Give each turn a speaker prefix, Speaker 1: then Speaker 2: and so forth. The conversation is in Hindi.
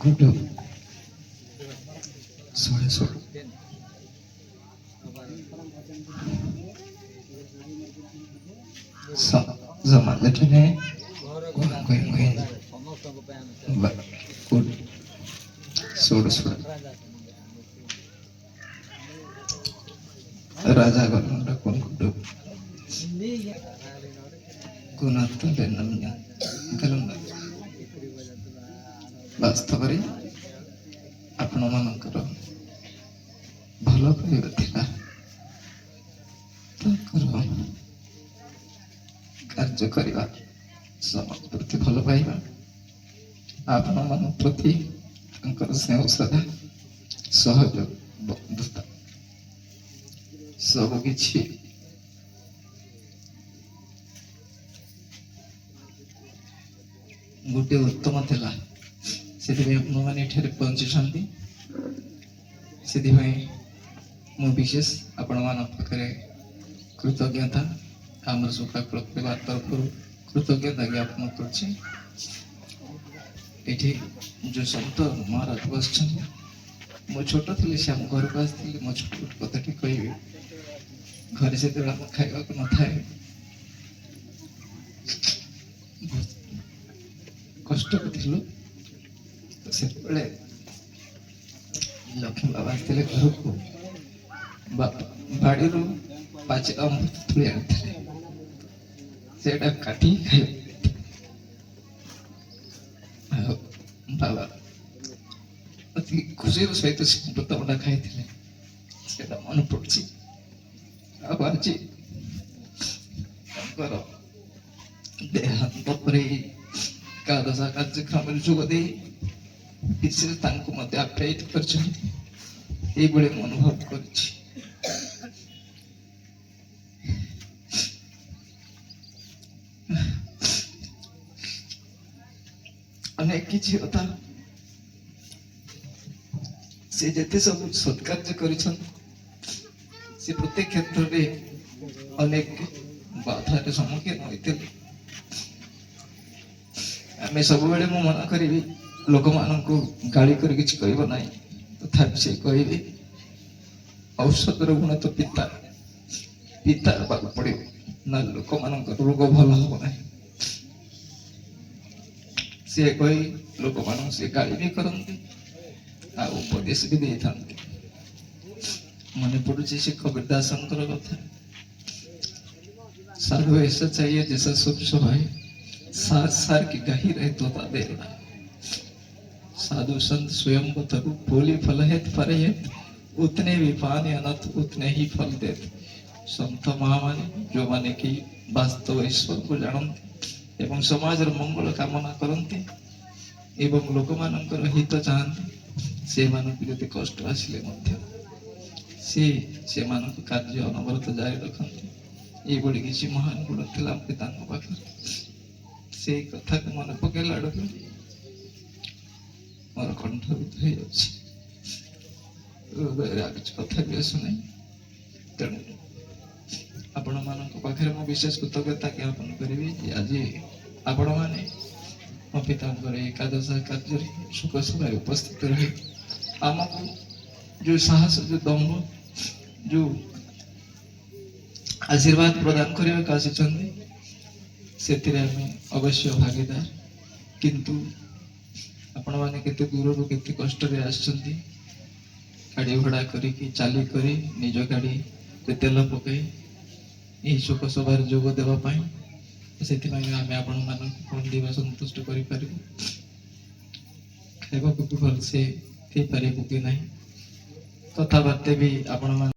Speaker 1: गुड सोळे सोड जमाने गुड सोड सोड राजा गलुंडा कोन गुड गुणात्म बेनम्य गलुंडा वास्तव रे आपण मानकर भलो कहिबा थिला ताकर कार्य करवा समाज प्रति भल पाइबा आपण मान प्रति स्नेह श्रद्धा सहयोग बंधुता सब किछि गोटे उत्तम थिला से मैंने पहुंची से मु विशेष आपण मान पाखे कृतज्ञता आम सुखा परिवार तरफ कृतज्ञता ज्ञापन कर जो संत महाराज बस मो छोट थी से आम घर को आसती मो छोट छोट कथा कह घर से खावा न था कष्ट करूँ तो से लक्ष्मी बाबा आसते घर को बाड़ी पाचे अमृत तुले आते सेटा काटी खाई बाबा अति खुशी सहित से अमृत बड़ा खाई मन पड़ी आज देहांत पर एकादशा कार्यक्रम जोगदे विशेष आप्यायित कर अनुभव कर अनेक किसी कथा से जते सब सत्कार्य कर प्रत्येक क्षेत्र में अनेक बाधार सम्मुखीन होते आम सब बेले मु मना करी लोक मान गाड़ी कर किसी कह ना तथापि से कहे औषधर गुण तो पिता पिता पड़े ना लोक मान रोग भल हम ना सी कही लोक मान से गाड़ी भी करते उपदेश भी दे था मन पड़ुची से कबीरदासंकर कथा साधु ऐसा चाहिए जैसा शुभ स्वभाव सार सार की गही रहे तो देना साधु संत स्वयं को तक बोली फल हेत पर हेत उतने भी पाने अनंत उतने ही फल देते संत महामानी जो माने कि वास्तव ईश्वर को जानते एवं समाज मंगल कामना करते एवं लोक मानकर हित चाहते से मानक यदि कष्ट आसिले मध्य से मानक कार्य अनवरत जारी रखते ये किसी महान गुण था पिता पाखे से कथा को मन पकेला मोर कंठभूत हो कथा भी आसुना तेणु आपण मान पाखे मु विशेष कृतज्ञता ज्ञापन करी आज आपण मैंने मो पिता एकादशा कार्य सुख सभा उपस्थित रहे आमको जो साहस जो दम्भ जो आशीर्वाद प्रदान करने से अवश्य भागीदार किंतु आपण मैंने केते दूर रू केते कष्ट रे आछंती गाड़ी भड़ा करी चाली करी निज गाड़ी तेल पकई यही शोक सभा जोग देवा से आम आपण मान कौन देवा संतुष्ट कर खावा भी भलसे कि ना कथबार्ता भी आपण